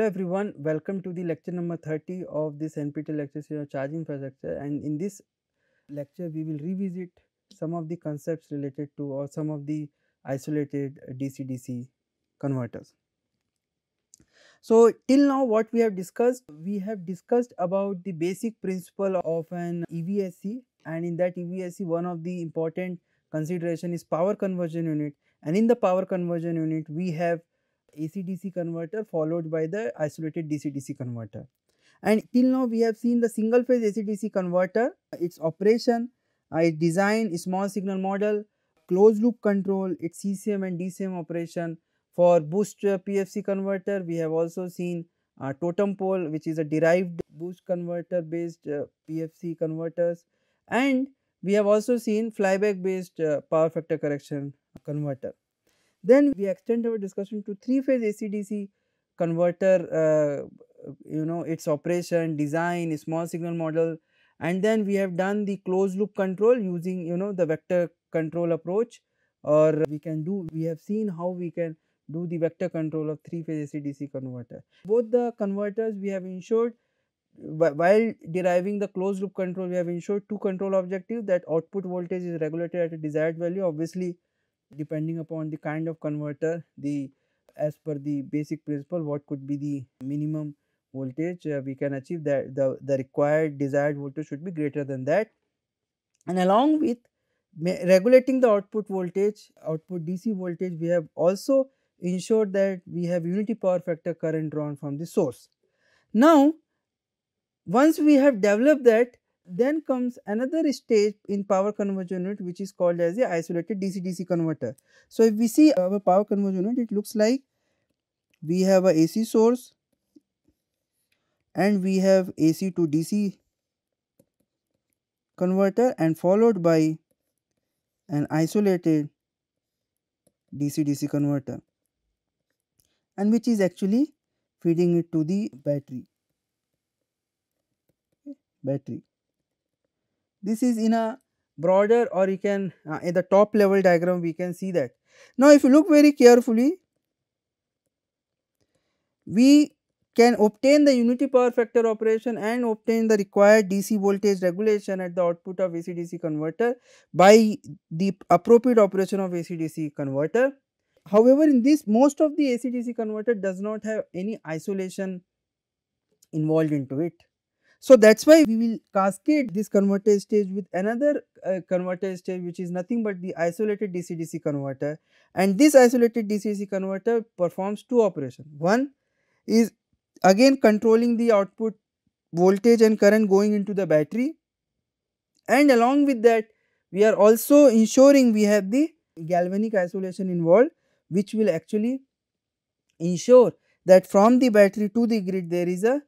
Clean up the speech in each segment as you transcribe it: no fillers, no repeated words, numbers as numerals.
Hello everyone, welcome to the lecture number 30 of this NPTEL lecture series on charging infrastructure, and in this lecture we will revisit some of the concepts related to or some of the isolated DC-DC converters. So till now what we have discussed about the basic principle of an EVSE, and in that EVSE one of the important consideration is power conversion unit, and in the power conversion unit we have AC-DC converter followed by the isolated DC-DC converter. And till now we have seen the single phase AC-DC converter, its operation, its design, small signal model, closed loop control, its CCM and DCM operation. For boost PFC converter we have also seen totem pole, which is a derived boost converter based PFC converters, and we have also seen flyback based power factor correction converter. Then we extend our discussion to three phase AC-DC converter, its operation, design, small signal model, and then we have done the closed loop control using the vector control approach, or we have seen how we can do the vector control of three phase AC-DC converter. Both the converters we have ensured, while deriving the closed loop control, we have ensured two control objectives: that output voltage is regulated at a desired value, obviously depending upon the kind of converter, as per the basic principle what could be the minimum voltage we can achieve, that the required desired voltage should be greater than that. And along with regulating the output voltage, output DC voltage, we have also ensured that we have unity power factor current drawn from the source. Now once we have developed that, then comes another stage in power conversion unit, which is called as the isolated DC-DC converter. So if we see our power conversion unit, it looks like we have a AC source and we have AC to DC converter, and followed by an isolated DC-DC converter, and which is actually feeding it to the battery. This is in a broader, or you can in the top level diagram we can see that. Now if you look very carefully, we can obtain the unity power factor operation and obtain the required DC voltage regulation at the output of AC-DC converter by the appropriate operation of AC-DC converter. However, in this, most of the AC-DC converter does not have any isolation involved into it. So that is why we will cascade this converter stage with another converter stage, which is nothing but the isolated DC-DC converter, and this isolated DC-DC converter performs two operations. One is again controlling the output voltage and current going into the battery, and along with that we are also ensuring we have the galvanic isolation involved, which will actually ensure that from the battery to the grid there is a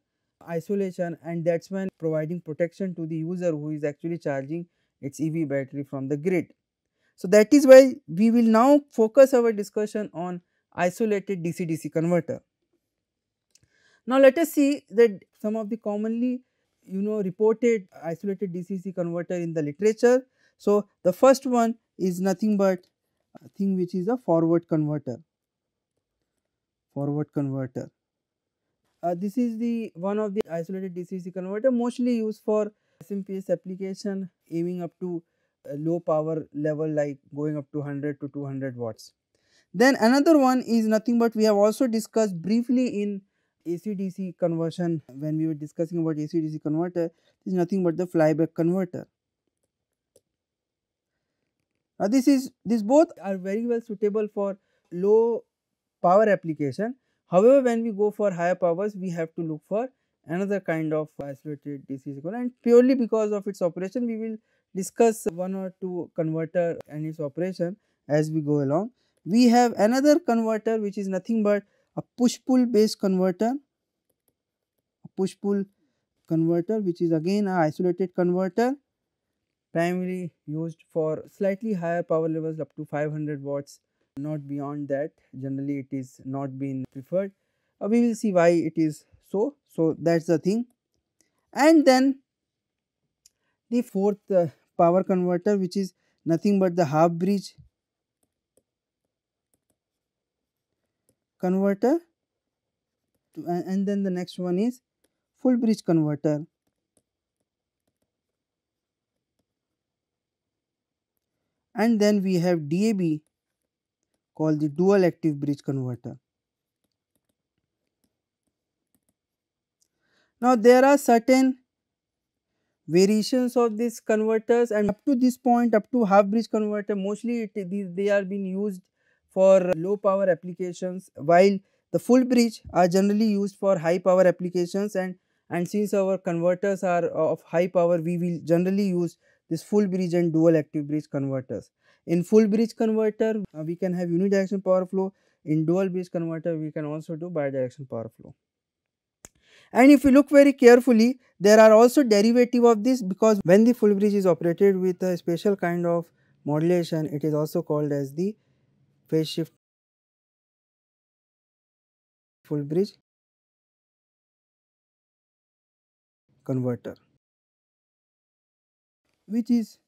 isolation, and that is when providing protection to the user who is actually charging its EV battery from the grid. So that is why we will now focus our discussion on isolated DC-DC converter. Now let us see that some of the commonly reported isolated DC-DC converter in the literature. So the first one is nothing but a thing which is a forward converter. This is the one of the isolated DC-DC converter mostly used for SMPS application, aiming up to a low power level like going up to 100 to 200 watts. Then another one is nothing but we have also discussed briefly in AC-DC conversion when we were discussing about AC-DC converter, is nothing but the flyback converter. Now these both are very well suitable for low power application. However, when we go for higher powers, we have to look for another kind of isolated DC-DC converter, and purely because of its operation we will discuss one or two converter and its operation as we go along. We have another converter which is nothing but a push-pull based converter, which is again a isolated converter, primarily used for slightly higher power levels up to 500 watts, not beyond that. Generally it is not been preferred. We will see why it is so. So that is the thing. And then the fourth power converter, which is nothing but the half bridge converter, and then the next one is full bridge converter, and then we have DAB called the dual active bridge converter. Now there are certain variations of these converters, and up to this point, up to half bridge converter, mostly they are being used for low power applications, while the full bridge are generally used for high power applications, and since our converters are of high power, we will generally use this full bridge and dual active bridge converters. In full bridge converter we can have unidirectional power flow. In dual bridge converter we can also do bidirectional power flow. And if you look very carefully, there are also derivative of this, because when the full bridge is operated with a special kind of modulation, it is also called as the phase shift full bridge converter, which is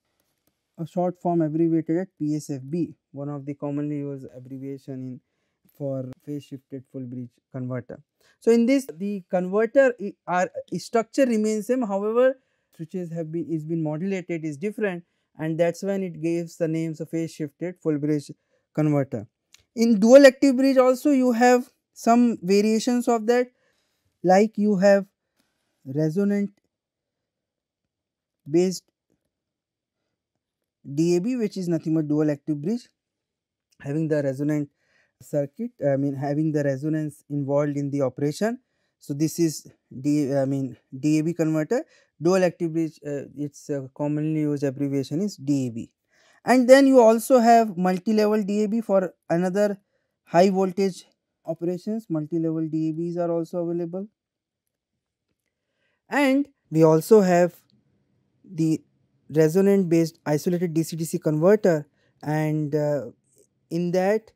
a short form abbreviated as PSFB, one of the commonly used abbreviation in for phase shifted full bridge converter. So in this, the converter structure remains same, however switches have been modulated is different, and that's when it gives the names of phase shifted full bridge converter. In dual active bridge also you have some variations of that, like you have resonant based DAB, which is nothing but dual active bridge, having the resonant circuit, having the resonance involved in the operation. So this is DAB converter. Dual active bridge, its commonly used abbreviation is DAB. And then you also have multi-level DAB for another high voltage operations. Multi-level DABs are also available, and we also have the resonant based isolated DC-DC converter, and in that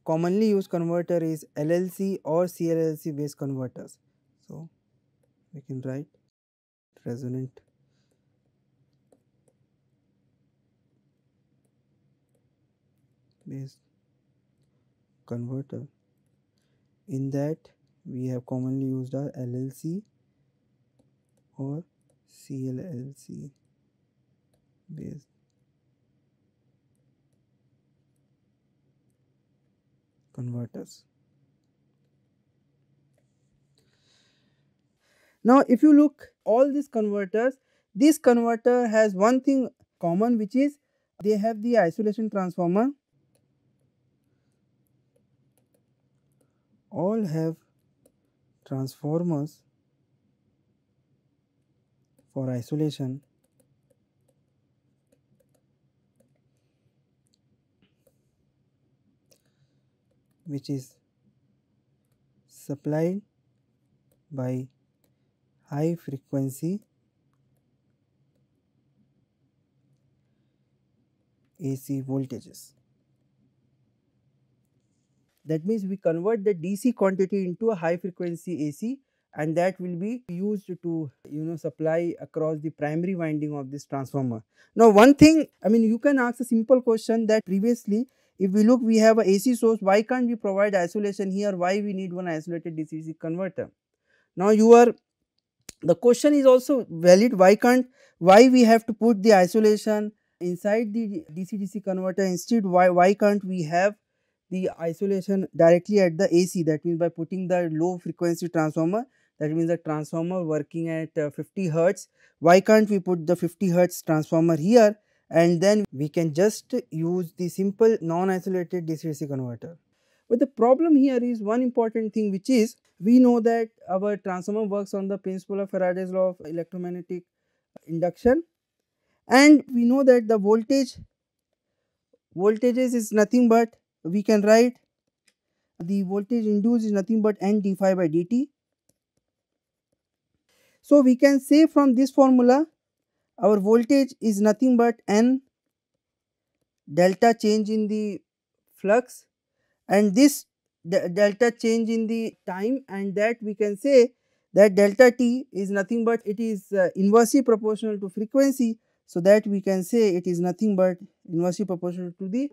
commonly used converter is LLC or CLLC based converters. So we can write resonant based converter. In that we have commonly used are LLC or CLLC based converters. Now if you look all these converters, this converter has one thing common, which is they have the isolation transformer. All have transformers for isolation, which is supplied by high frequency AC voltages. That means we convert the DC quantity into a high frequency AC, and that will be used to supply across the primary winding of this transformer. Now one thing, you can ask a simple question that previously if we look, we have a AC source, why can't we provide isolation here, why we need one isolated DC-DC converter? Now the question is also valid, why we have to put the isolation inside the DC-DC converter, instead why can't we have the isolation directly at the AC, that means by putting the low frequency transformer, that means the transformer working at 50 hertz, why can't we put the 50 hertz transformer here, and then we can just use the simple non-isolated DC-DC converter. But the problem here is one important thing, which is we know that our transformer works on the principle of Faraday's law of electromagnetic induction, and we know that the voltages is nothing but, we can write the voltage induced is nothing but N d phi by dt. So we can say from this formula our voltage is nothing but N delta change in the flux, and this delta change in the time, and that we can say that delta t is nothing but, it is inversely proportional to frequency, so that we can say it is nothing but inversely proportional to the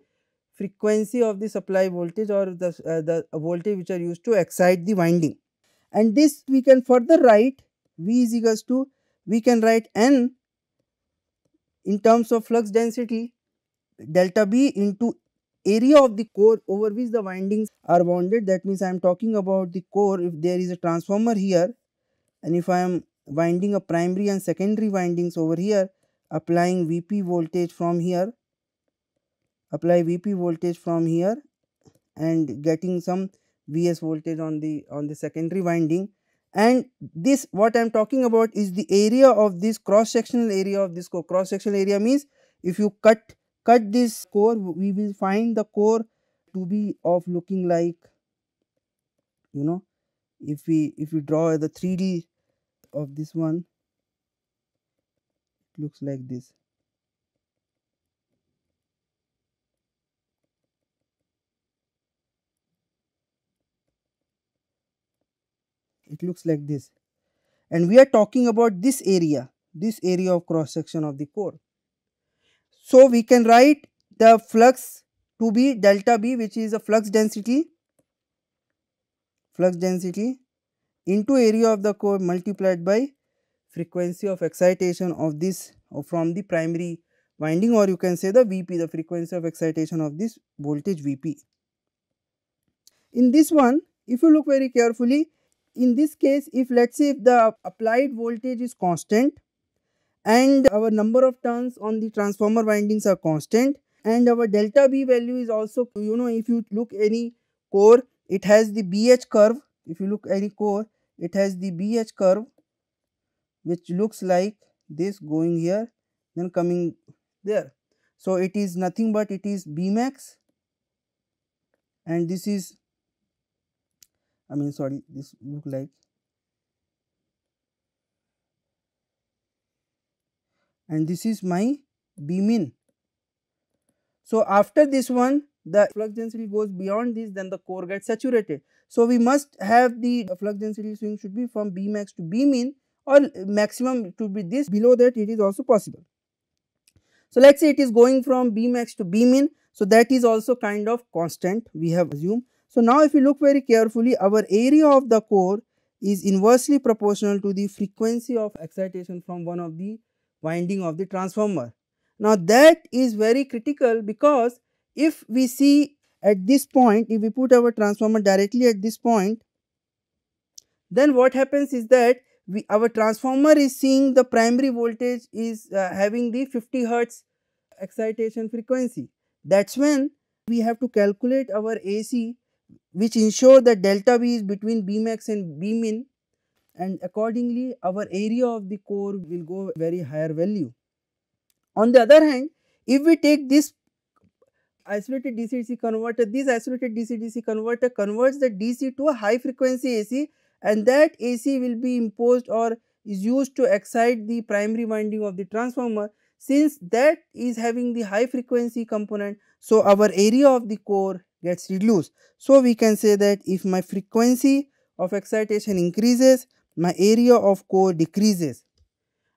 frequency of the supply voltage or the voltage which are used to excite the winding. and this we can further write V is equals to, we can write N in terms of flux density delta B into area of the core over which the windings are bounded. That means I am talking about the core. If there is a transformer here and if I am winding a primary and secondary windings over here, applying Vp voltage from here, apply Vp voltage from here and getting some Vs voltage on the secondary winding, and this what I am talking about is the area of this cross sectional area of this core. Cross sectional area means if you cut this core, we will find the core to be of looking like, you know, if we draw the 3D of this one, it looks like this. It looks like this, and we are talking about this area of cross section of the core. So we can write the flux to be delta B, which is a flux density into area of the core multiplied by frequency of excitation of this from the primary winding, or you can say the Vp, the frequency of excitation of this voltage Vp. In this one, if you look very carefully, in this case, if let us say if the applied voltage is constant and our number of turns on the transformer windings are constant and our delta B value is also, you know, if you look any core, it has the BH curve. If you look any core, it has the BH curve which looks like this, going here then coming there. So it is nothing but it is Bmax, and this is, this look like, and this is my Bmin. So after this one, the flux density goes beyond this, then the core gets saturated. So we must have the flux density swing should be from Bmax to Bmin, or maximum to be this. Below that it is also possible. So let us say it is going from Bmax to Bmin, so that is also kind of constant we have assumed. So now if you look very carefully, our area of the core is inversely proportional to the frequency of excitation from one of the winding of the transformer. Now that is very critical, because if we see at this point, if we put our transformer directly at this point, then what happens is that our transformer is seeing the primary voltage is having the 50 hertz excitation frequency. That is when we have to calculate our AC, which ensure that delta B is between Bmax and Bmin, and accordingly our area of the core will go very higher value. On the other hand, if we take this isolated DC-DC converter, this isolated DC-DC converter converts the DC to a high frequency AC, and that AC will be imposed or is used to excite the primary winding of the transformer. Since that is having the high frequency component, so our area of the core gets reduced. So we can say that if my frequency of excitation increases, my area of core decreases,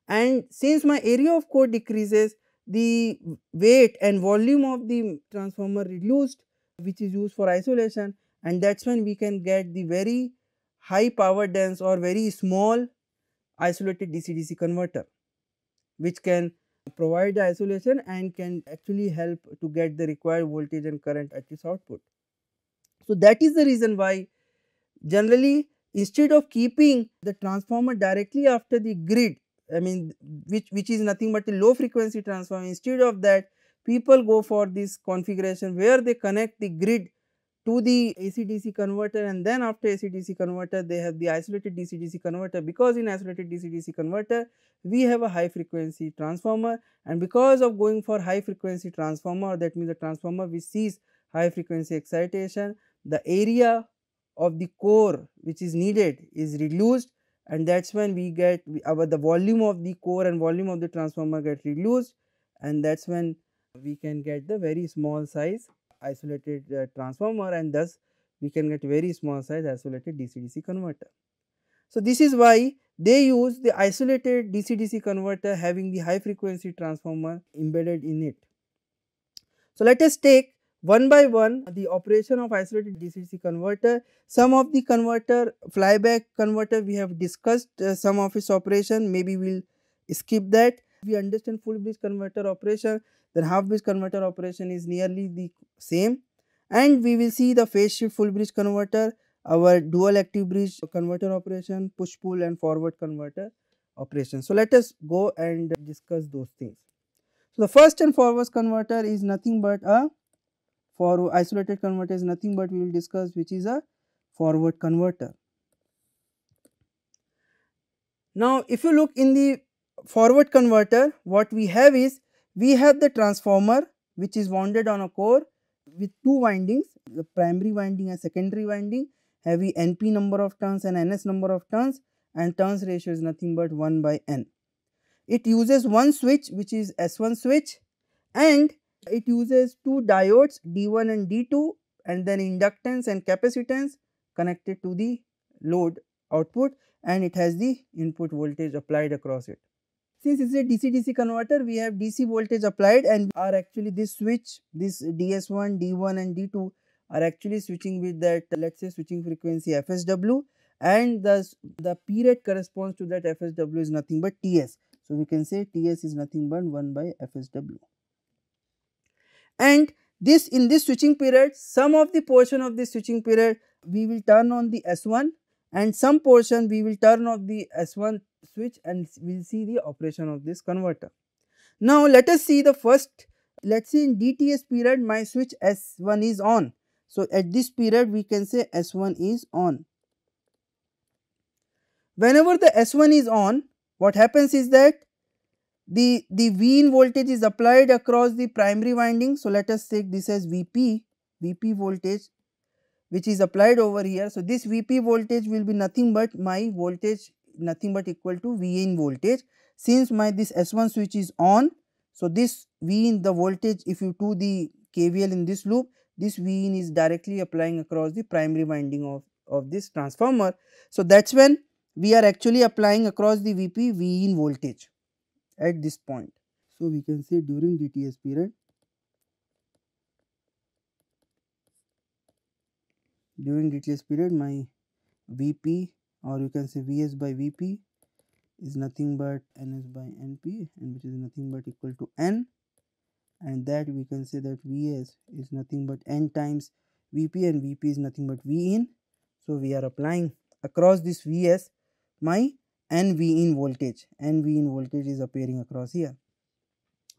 and since my area of core decreases, the weight and volume of the transformer reduced, which is used for isolation, and that is when we can get the very high power dense or very small isolated DC-DC converter, which can provide the isolation and can actually help to get the required voltage and current at its output. So that is the reason why generally instead of keeping the transformer directly after the grid, which is nothing but a low frequency transformer, instead of that people go for this configuration where they connect the grid to the AC-DC converter, and then after AC-DC converter they have the isolated DC-DC converter, because in isolated DC-DC converter we have a high frequency transformer, and because of going for high frequency transformer, that means the transformer which sees high frequency excitation, the area of the core which is needed is reduced, and that is when we get the volume of the core and volume of the transformer get reduced, and that is when we can get the very small size isolated transformer, and thus we can get very small size isolated DC-DC converter. So this is why they use the isolated DC-DC converter having the high frequency transformer embedded in it. So let us take one by one the operation of isolated DC converter. Some of the converter, flyback converter, we have discussed some of its operation, maybe we will skip that. We understand full bridge converter operation, then half bridge converter operation is nearly the same, and we will see the phase shift full bridge converter, our dual active bridge converter operation, push pull and forward converter operation. So let us go and discuss those things. So the first and foremost converter is nothing but a, for isolated converter is nothing but we will discuss, which is a forward converter. Now if you look in the forward converter, what we have is, we have the transformer which is wounded on a core with two windings, the primary winding and secondary winding, having NP number of turns and NS number of turns, and turns ratio is nothing but 1 by N. It uses one switch which is S1 switch, and it uses two diodes D1 and D2, and then inductance and capacitance connected to the load output, and it has the input voltage applied across it. Since it is a DC-DC converter, we have DC voltage applied, and are actually this switch, this DS1, D1 and D2 are actually switching with that, let us say, switching frequency FSW, and the period corresponds to that FSW is nothing but TS. So we can say TS is nothing but 1 by FSW. And this, in this switching period, some of the portion of this switching period we will turn on the S1, and some portion we will turn off the S1 switch, and we will see the operation of this converter. Now let us see the first, let us say in DTS period my switch S1 is on. So at this period we can say S1 is on. Whenever the S1 is on, what happens is that the V in voltage is applied across the primary winding. So let us take this as VP voltage which is applied over here. So this VP voltage will be nothing but my voltage, nothing but equal to V in voltage. Since my this S1 switch is on, so this V in the voltage, if you do the KVL in this loop, this V in is directly applying across the primary winding of this transformer. So that is when we are actually applying across the VP V in voltage at this point. So we can say during DTS period, my VP, or you can say Vs by Vp, is nothing but Ns by Np, and which is nothing but equal to N, and that we can say that Vs is nothing but N times Vp, and Vp is nothing but V in. So we are applying across this Vs my NV in voltage. NV in voltage is appearing across here.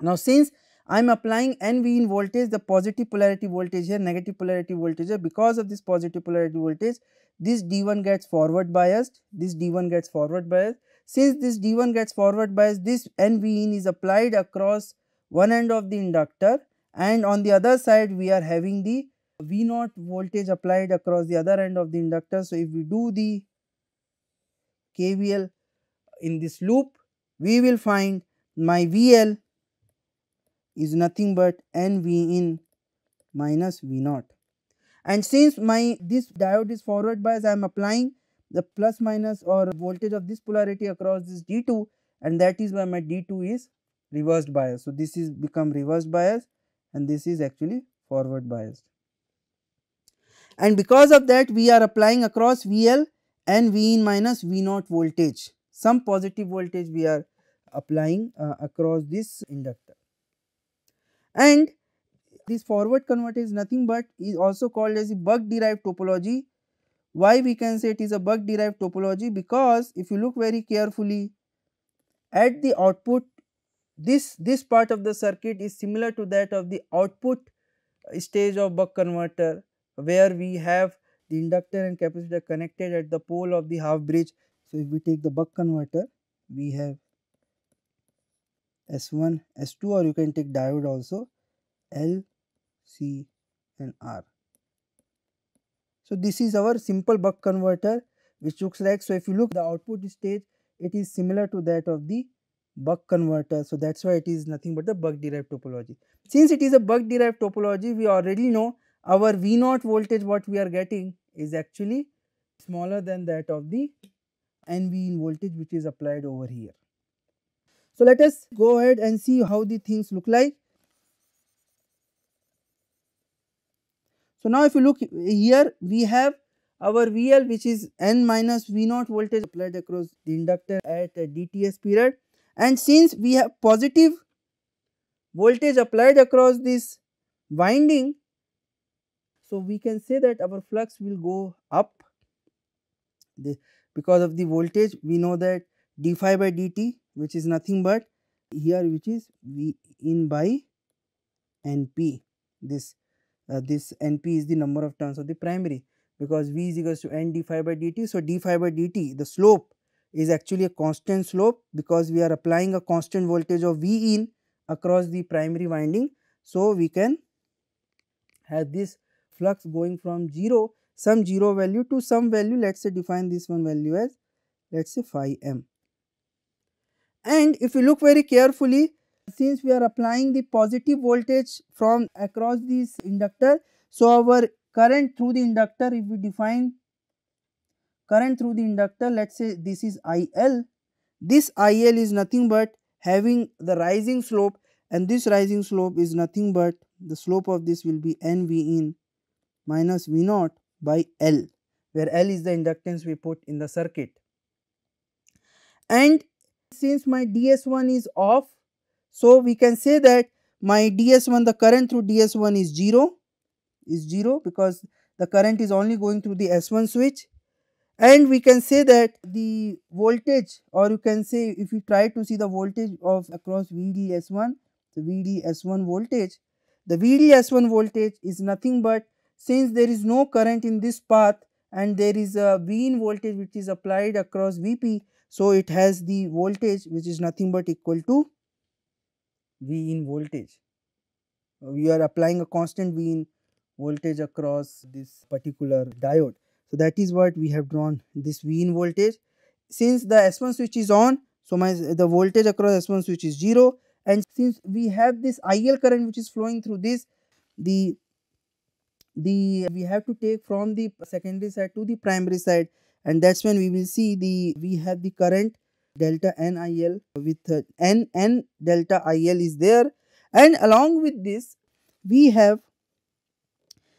Now since I am applying NV in voltage, the positive polarity voltage here, negative polarity voltage here, because of this positive polarity voltage, this D1 gets forward biased, this D1 gets forward biased. Since this D1 gets forward biased, this NV in is applied across one end of the inductor, and on the other side we are having the V0 voltage applied across the other end of the inductor. So if we do the KVL in this loop, we will find my VL is nothing but NV in minus V0. And since my this diode is forward bias, I am applying the plus minus or voltage of this polarity across this D2, and that is why my D2 is reversed bias. So this is become reversed bias, and this is actually forward biased. And because of that, we are applying across VL and V in minus V0 voltage. Some positive voltage we are applying across this inductor. And this forward converter is nothing but is also called as a buck derived topology. Why we can say it is a buck derived topology? Because if you look very carefully at the output, this part of the circuit is similar to that of the output stage of buck converter, where we have the inductor and capacitor connected at the pole of the half bridge. So if we take the buck converter, we have S1, S2, or you can take diode also, L, C and R. So this is our simple buck converter which looks like, so if you look the output stage, it is similar to that of the buck converter. So that is why it is nothing but the buck derived topology. Since it is a buck derived topology, we already know our V0 voltage what we are getting is actually smaller than that of the NV in voltage which is applied over here. So let us go ahead and see how the things look like. So now if you look here, we have our VL, which is N minus V naught voltage applied across the inductor at a DTS period, and since we have positive voltage applied across this winding, so we can say that our flux will go up. Because of the voltage, we know that d phi by dt, which is nothing but here, which is V in by Np. This Np is the number of turns of the primary, because V is equals to N d phi by dt. So d phi by dt, the slope is actually a constant slope, because we are applying a constant voltage of V in across the primary winding. So we can have this flux going from some 0 value to some value. Let us say define this one value as, let us say, phi m. And if you look very carefully, since we are applying the positive voltage from across this inductor, so our current through the inductor, if we define current through the inductor, let us say this is IL. This IL is nothing but having the rising slope, and this rising slope is nothing but the slope of this will be NV in minus V naught by L, where L is the inductance we put in the circuit. And since my DS1 is off, so we can say that my DS1, the current through DS1 is 0, because the current is only going through the S1 switch. And we can say that the voltage, or you can say if you try to see the voltage of across VDS1, the VDS1 voltage, the VDS1 voltage is nothing but, since there is no current in this path and there is a V in voltage which is applied across Vp, so it has the voltage which is nothing but equal to V in voltage. We are applying a constant V in voltage across this particular diode. So that is what we have drawn, this V in voltage. Since the S1 switch is on, so the voltage across S1 switch is 0, and since we have this IL current which is flowing through this, we have to take from the secondary side to the primary side, and that's when we will see we have the current delta NIL with N delta IL is there, and along with this we have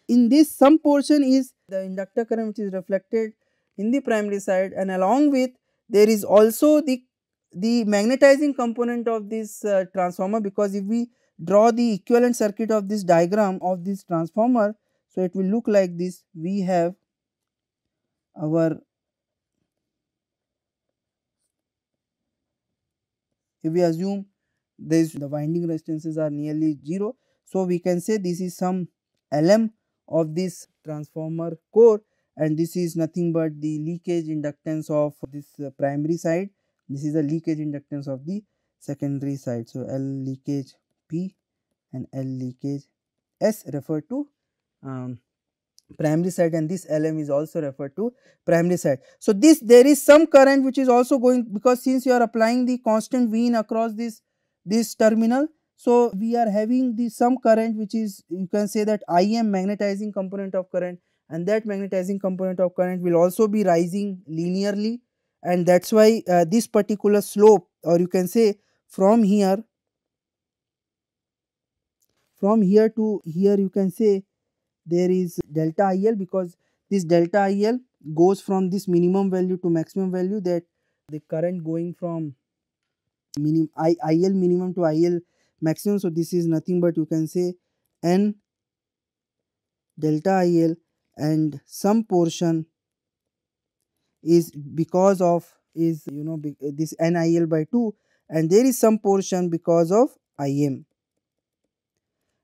in this some portion is the inductor current which is reflected in the primary side, and along with there is also the magnetizing component of this transformer, because if we draw the equivalent circuit of this diagram of this transformer, so it will look like this. We have our, if we assume the winding resistances are nearly 0, so we can say this is some Lm of this transformer core, and this is nothing but the leakage inductance of this primary side. This is the leakage inductance of the secondary side. So L leakage P and L leakage S refer to primary side, and this Lm is also referred to primary side. So there is some current which is also going, because since you are applying the constant V in across this terminal, so we are having some current which is, you can say that Im, magnetizing component of current, and that magnetizing component of current will also be rising linearly, and that's why this particular slope, or you can say from here to here, you can say there is delta IL, because this delta IL goes from this minimum value to maximum value, that the current going from IL minimum to IL maximum. So this is nothing but, you can say, N delta IL, and some portion is because of this NIL by 2, and there is some portion because of Im,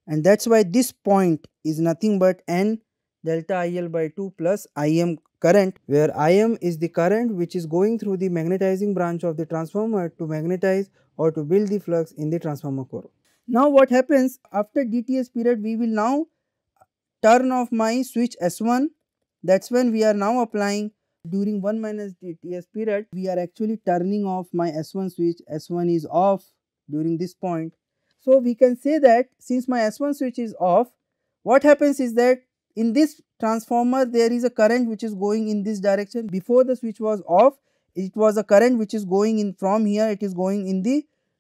and that's why this point is nothing but N delta IL by 2 plus Im current, where Im is the current which is going through the magnetizing branch of the transformer to magnetize or to build the flux in the transformer core. Now what happens after DTS period, we will now turn off my switch S1. That's when we are now applying, during 1 minus DTS period, we are actually turning off my S1 switch. S1 is off during this point. So we can say that since my S1 switch is off, what happens is that in this transformer there is a current which is going in this direction. Before the switch was off, it was a current which is going in from here, it is going in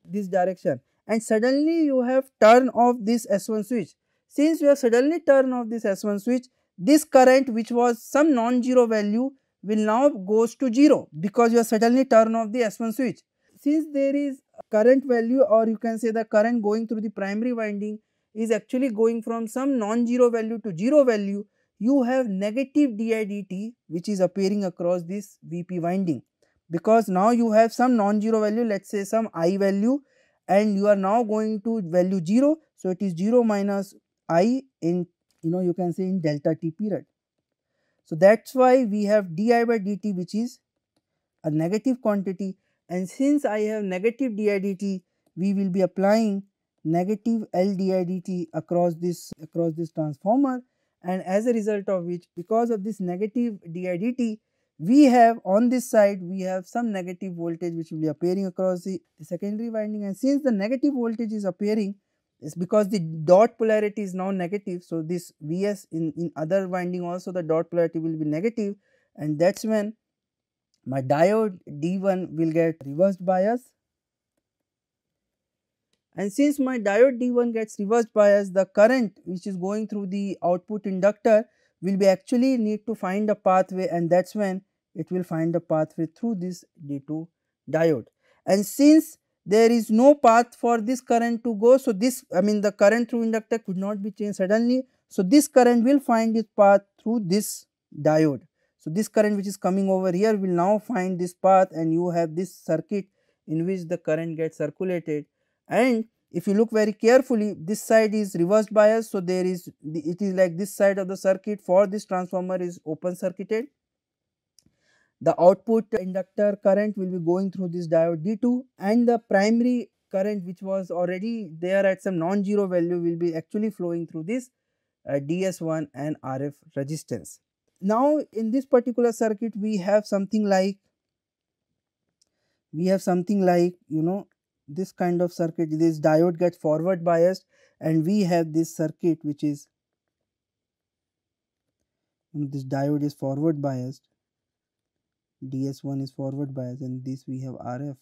this direction, and suddenly you have turned off this S1 switch. since you have suddenly turned off this S1 switch, this current which was some non-zero value will now goes to 0 because you have suddenly turned off the S1 switch. Since there is current value, or you can say the current going through the primary winding is actually going from some non-zero value to 0 value, you have negative di dt which is appearing across this Vp winding, because now you have some non-zero value, let us say some I value, and you are now going to value 0. So, it is 0 minus I in, you can say in delta t period. So, that is why we have di by dt which is a negative quantity, and since I have negative di dt, we will be applying negative L di dt across this transformer, and as a result of which, because of this negative di dt, we have on this side we have some negative voltage which will be appearing across the secondary winding, and since the negative voltage is appearing, is because the dot polarity is now negative. So, this Vs in other winding also the dot polarity will be negative, and that is when my diode D1 will get reversed bias, and since my diode D1 gets reversed bias, the current which is going through the output inductor will be actually need to find a pathway, and that is when it will find a pathway through this D2 diode. And since there is no path for this current to go, so this, I mean the current through inductor could not be changed suddenly, so this current will find its path through this diode. So, this current which is coming over here will now find this path, and you have this circuit in which the current gets circulated. And if you look very carefully, this side is reversed bias. So, there is it is like this side of the circuit for this transformer is open circuited. The output inductor current will be going through this diode D2, and the primary current which was already there at some non-zero value will be actually flowing through this DS1 and RF resistance. Now, in this particular circuit we have something like this kind of circuit. This diode gets forward biased, and we have this circuit which is, this diode is forward biased, DS1 is forward biased, and this we have RF.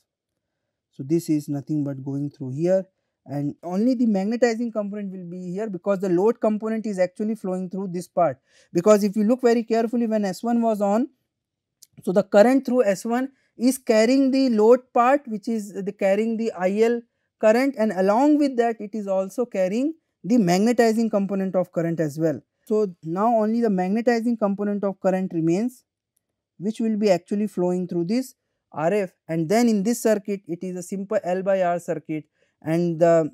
So, this is nothing but going through here, and only the magnetizing component will be here, because the load component is actually flowing through this part. Because if you look very carefully, when S1 was on, so the current through S1 is carrying the load part, which is carrying the IL current, and along with that it is also carrying the magnetizing component of current as well. So, now only the magnetizing component of current remains, which will be actually flowing through this RF, and then in this circuit it is a simple L by R circuit, and the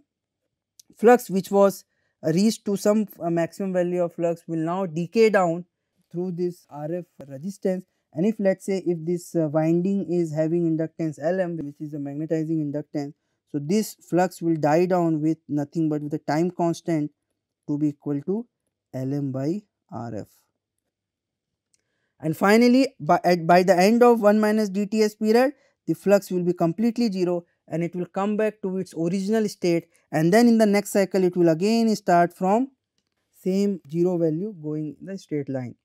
flux which was reached to some maximum value of flux will now decay down through this RF resistance. And if let us say if this winding is having inductance Lm, which is a magnetizing inductance, so this flux will die down with nothing but with a time constant to be equal to Lm by Rf. And finally, by the end of 1 minus dTs period, the flux will be completely 0, and it will come back to its original state, and then in the next cycle it will again start from same 0 value going in the straight line.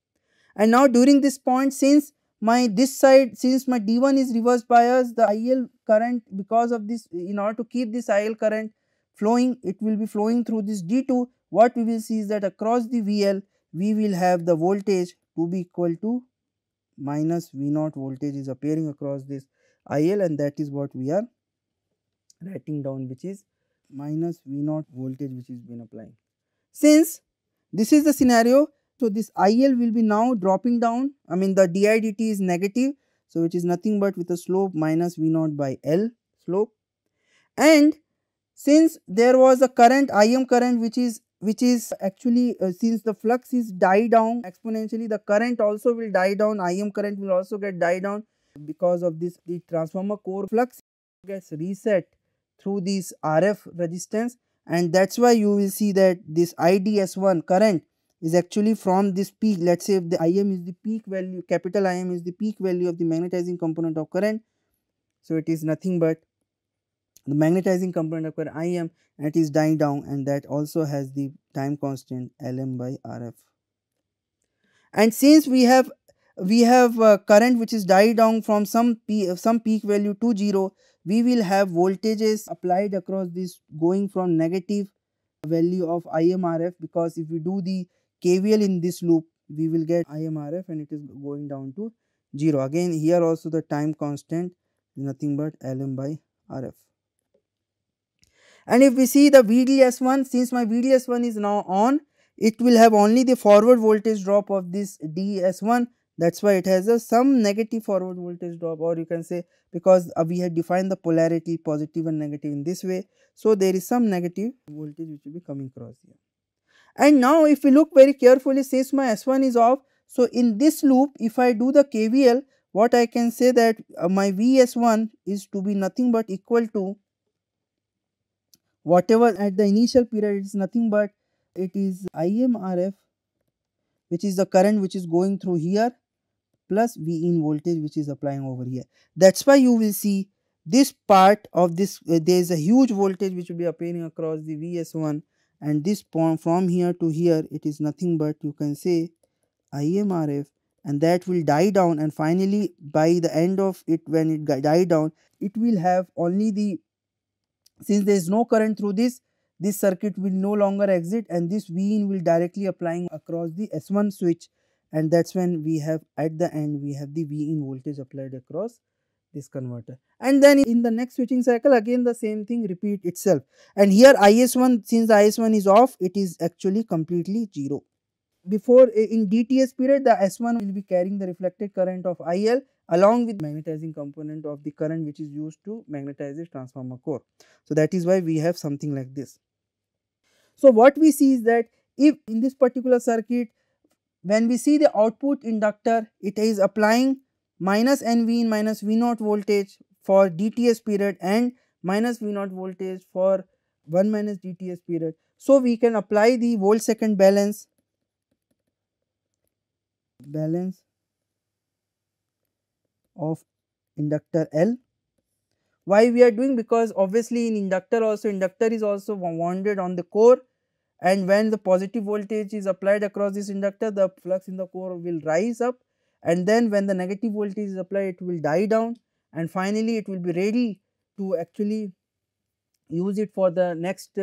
And now during this point, since my D1 is reverse bias, the IL current, because of this, in order to keep this IL current flowing, it will be flowing through this D2. What we will see is that across the VL we will have the voltage to be equal to minus V0 voltage is appearing across this IL, and that is what we are writing down, which is minus V0 voltage which is been applying. Since this is the scenario, so this IL will be now dropping down, I mean the di dt is negative, so which is nothing but with a slope minus V0 by L slope. And since there was a current IM current which is actually since the flux is die down exponentially, the current also will die down, IM current will also get die down, because of this the transformer core flux gets reset through this RF resistance, and that is why you will see that this IDS1 current is actually from this peak. Let us say if the IM is the peak value, capital IM is the peak value of the magnetizing component of current, so it is nothing but the magnetizing component of current IM, and it is dying down, and that also has the time constant Lm by Rf. And since we have current which is died down from some peak value to 0, we will have voltages applied across this going from negative value of IMRF, because if we do the KVL in this loop, we will get IMRF and it is going down to 0. Again here also the time constant is nothing but Lm by Rf. And if we see the VDS1, since my VDS1 is now on, it will have only the forward voltage drop of this DS1. That is why it has some negative forward voltage drop, or you can say, because we had defined the polarity positive and negative in this way. So, there is some negative voltage which will be coming across here. And now if we look very carefully, since my S1 is off, so in this loop if I do the KVL, what I can say that my VS1 is to be nothing but equal to whatever at the initial period, it is nothing but it is IMRF, which is the current which is going through here, plus V in voltage which is applying over here. That is why you will see this part of this, there is a huge voltage which will be appearing across the VS1, and this point from here to here, it is nothing but you can say IMRF, and that will die down, and finally by the end of it, when it die down, it will have only the, since there is no current through this circuit will no longer exit, and this V in will directly applying across the S1 switch, and that is when we have at the end we have the V in voltage applied across this converter. And then in the next switching cycle again the same thing repeat itself, and here IS1, since the IS1 is off, it is actually completely 0. Before in DTS period, the S1 will be carrying the reflected current of IL along with magnetizing component of the current which is used to magnetize the transformer core. So that is why we have something like this. So what we see is that if in this particular circuit, when we see the output inductor, it is applying minus NV in minus V0 voltage for DTS period and minus V0 voltage for 1 minus DTS period. So we can apply the volt second balance of inductor L. Why we are doing? Because obviously in inductor is also wounded on the core, and when the positive voltage is applied across this inductor, the flux in the core will rise up, and then when the negative voltage is applied, it will die down, and finally it will be ready to actually use it for the next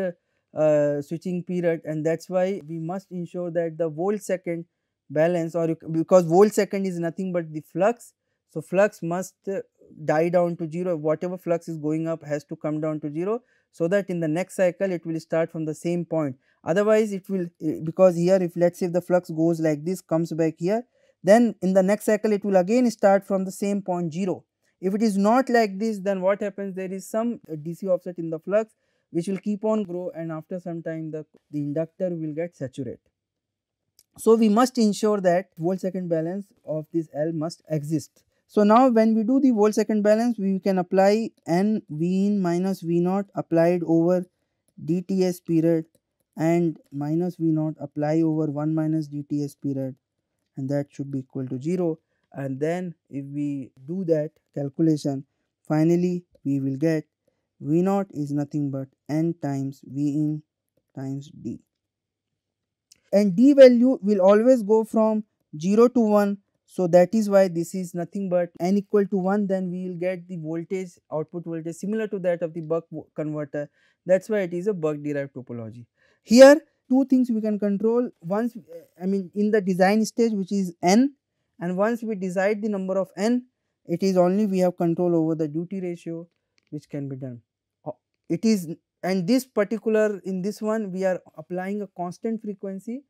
switching period. And that is why we must ensure that the volt second balance, or because volt second is nothing but the flux, so flux must die down to 0, whatever flux is going up has to come down to 0, so that in the next cycle it will start from the same point. Otherwise it will, because here if let us say if the flux goes like this, comes back here, then in the next cycle it will again start from the same point 0. If it is not like this, then what happens, there is some DC offset in the flux which will keep on grow, and after some time the inductor will get saturated. So we must ensure that volt second balance of this L must exist. So now when we do the volt second balance, we can apply N V in minus V0 applied over DTS period and minus V0 apply over 1 minus DTS period, and that should be equal to 0. And then if we do that calculation, finally we will get V0 is nothing but N times V in times D, and D value will always go from 0 to 1. So that is why this is nothing but N equal to 1, then we will get the voltage, output voltage similar to that of the buck converter. That is why it is a buck derived topology. Here two things we can control, once in the design stage, which is N, and once we decide the number of N, it is only we have control over the duty ratio which can be done. It is, and this particular, in this one we are applying a constant frequency.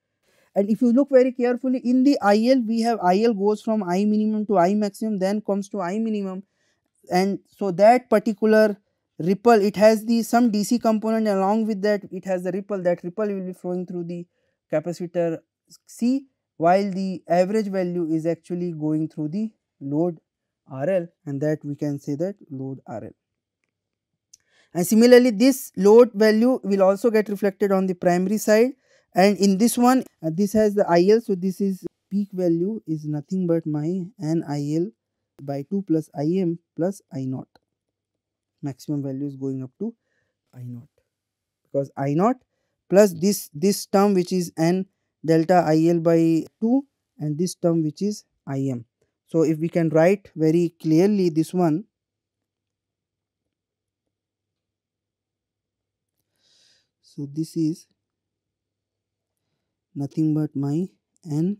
And if you look very carefully in the IL, we have IL goes from I minimum to I maximum, then comes to I minimum, and so that particular ripple, it has the some DC component, along with that it has the ripple, that ripple will be flowing through the capacitor C, while the average value is actually going through the load RL, and that we can say that load RL. And similarly this load value will also get reflected on the primary side, and in this one this has the IL, so this is peak value is nothing but my NIL by 2 plus IM plus I0. Maximum value is going up to I0, because I0 plus this term which is N delta IL by 2, and this term which is IM. So if we can write very clearly this one, so this is nothing but my N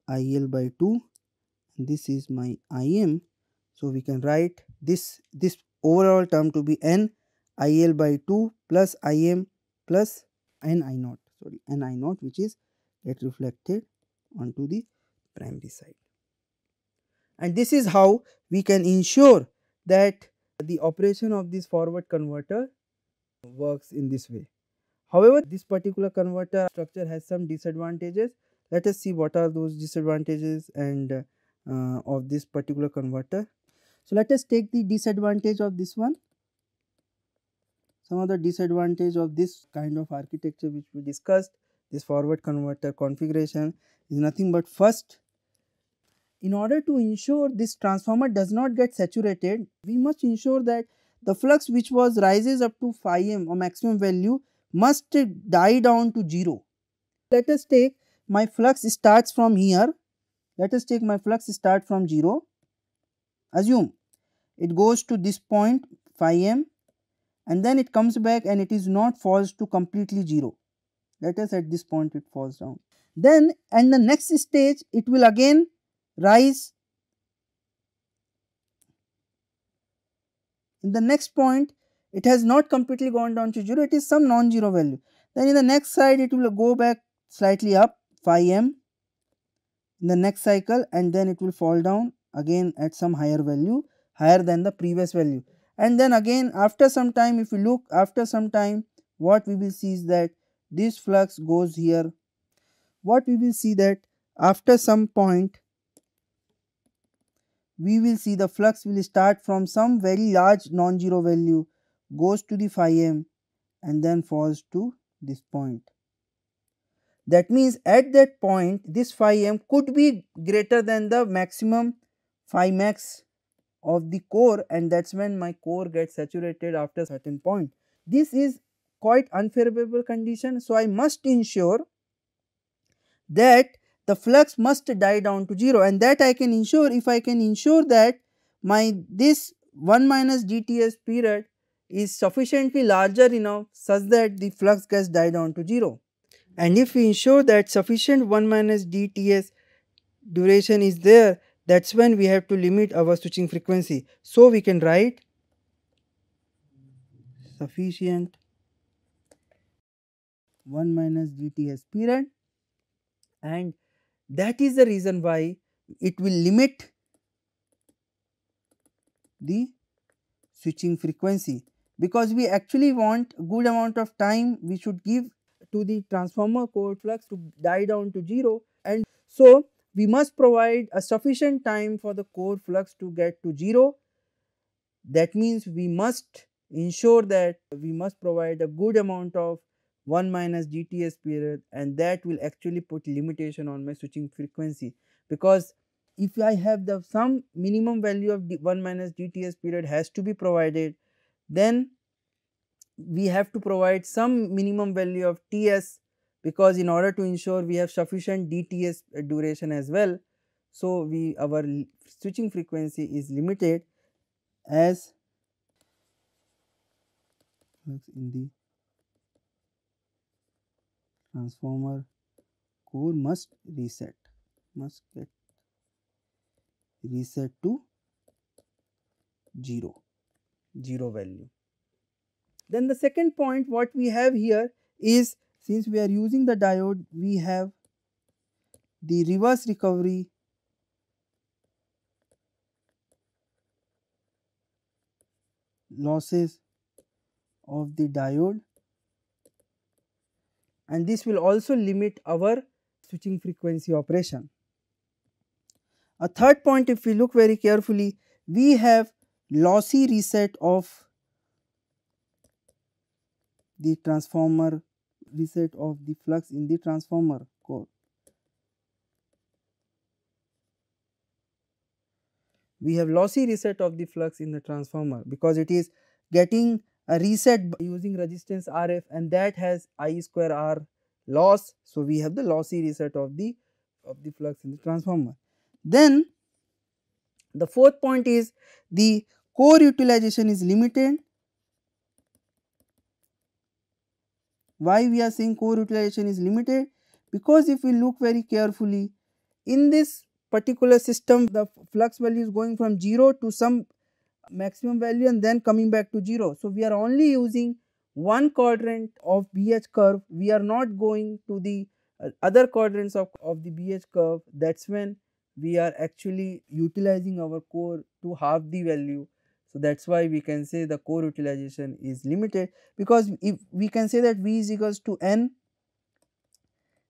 IL by 2, and this is my IM. So we can write this overall term to be N IL by 2 plus IM plus N I naught, sorry, N I naught, which is get reflected onto the primary side. And this is how we can ensure that the operation of this forward converter works in this way. However, this particular converter structure has some disadvantages. Let us see what are those disadvantages and of this particular converter. So let us take the disadvantage of this one. Some of the disadvantage of this kind of architecture which we discussed, this forward converter configuration, is nothing but, first, in order to ensure this transformer does not get saturated, we must ensure that the flux which was rises up to phi m or maximum value must die down to 0. Let us take my flux starts from here. Let us take my flux start from 0. Assume it goes to this point phi m, and then it comes back and it is not falls to completely 0. Let us at this point it falls down. Then and the next stage it will again rise. In the next point it has not completely gone down to 0, it is some non-zero value. Then in the next side it will go back slightly up phi m in the next cycle, and then it will fall down again at some higher value, higher than the previous value. And then again after some time, if you look after some time, what we will see is that this flux goes here. What we will see that after some point we will see the flux will start from some very large non-zero value, goes to the phi m, and then falls to this point. That means at that point this phi m could be greater than the maximum phi max of the core, and that is when my core gets saturated after a certain point. This is quite unfavorable condition. So I must ensure that the flux must die down to 0, and that I can ensure if I can ensure that my this 1 minus dTs period is sufficiently larger enough such that the flux gets die down to 0. And if we ensure that sufficient 1 minus dTs duration is there, that is when we have to limit our switching frequency. So we can write sufficient 1 minus dTs period, and that is the reason why it will limit the switching frequency, because we actually want a good amount of time we should give to the transformer core flux to die down to 0, and so we must provide a sufficient time for the core flux to get to 0. That means we must ensure that we must provide a good amount of 1 minus dTs period, and that will actually put limitation on my switching frequency, because if I have the some minimum value of 1 minus dTs period has to be provided, then we have to provide some minimum value of Ts, because in order to ensure we have sufficient dTs duration as well. So our switching frequency is limited as in the transformer core must get reset to 0 value. Then the second point what we have here is, since we are using the diode, we have the reverse recovery losses of the diode, and this will also limit our switching frequency operation. A third point, if we look very carefully, we have lossy reset of the transformer, reset of the flux in the transformer core. We have lossy reset of the flux in the transformer because it is getting a reset by using resistance RF, and that has I square R loss. So we have the lossy reset of the flux in the transformer. Then the fourth point is the core utilization is limited. Why we are saying core utilization is limited? because if we look very carefully, in this particular system the flux value is going from 0 to some maximum value and then coming back to 0. So, we are only using one quadrant of BH curve, we are not going to the other quadrants of the BH curve. That is when we are actually utilizing our core to half the value. So, that is why we can say the core utilization is limited, because if we can say that V is equals to N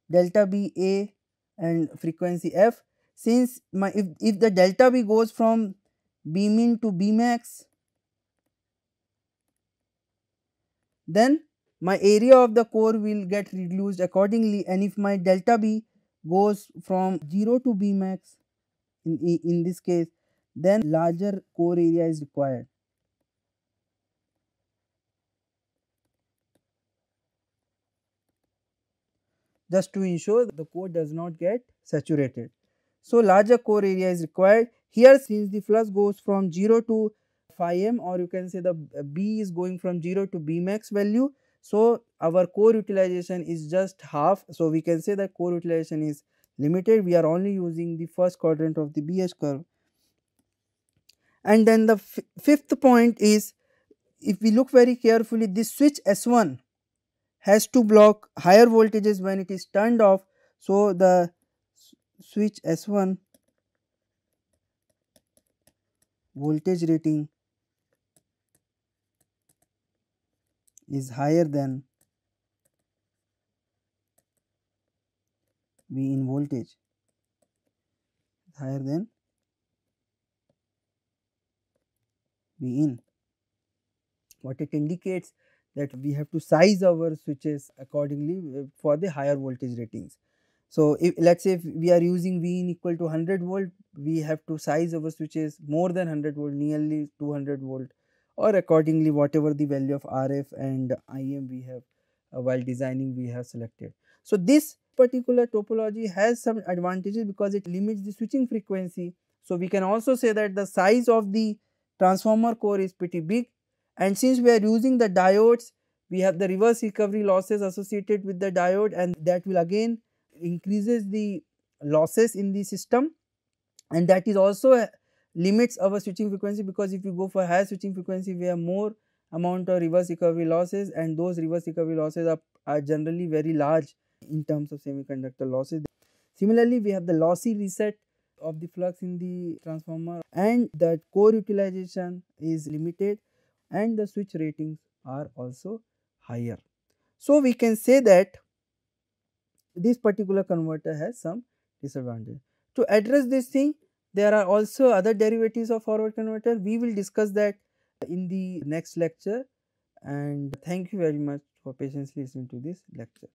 delta B A and frequency F, since if the delta B goes from B min to B max, then my area of the core will get reduced accordingly, and if my delta B goes from 0 to B max in this case, then larger core area is required. Just to ensure the core does not get saturated. So, larger core area is required. Here, since the flux goes from 0 to phi m, or you can say the B is going from 0 to B max value. So, our core utilization is just half. So, we can say that core utilization is limited. We are only using the first quadrant of the BH curve. And then the fifth point is, if we look very carefully, this switch S1 has to block higher voltages when it is turned off. So, the switch S1 voltage rating is higher than V in voltage, higher than V in. What it indicates that we have to size our switches accordingly for the higher voltage ratings. So, if let us say if we are using V in equal to 100 volt, we have to size our switches more than 100 volt, nearly 200 volt, or accordingly whatever the value of RF and IM we have while designing we have selected. So, this particular topology has some advantages because it limits the switching frequency. So, we can also say that the size of the transformer core is pretty big, and since we are using the diodes, we have the reverse recovery losses associated with the diode, and that will again increases the losses in the system, and that is also limits our switching frequency, because if you go for higher switching frequency we have more amount of reverse recovery losses, and those reverse recovery losses are generally very large in terms of semiconductor losses. Similarly, we have the lossy reset of the flux in the transformer, and the core utilization is limited, and the switch ratings are also higher. So, we can say that this particular converter has some disadvantage. To address this thing, there are also other derivatives of forward converter. We will discuss that in the next lecture, and thank you very much for patiently listening to this lecture.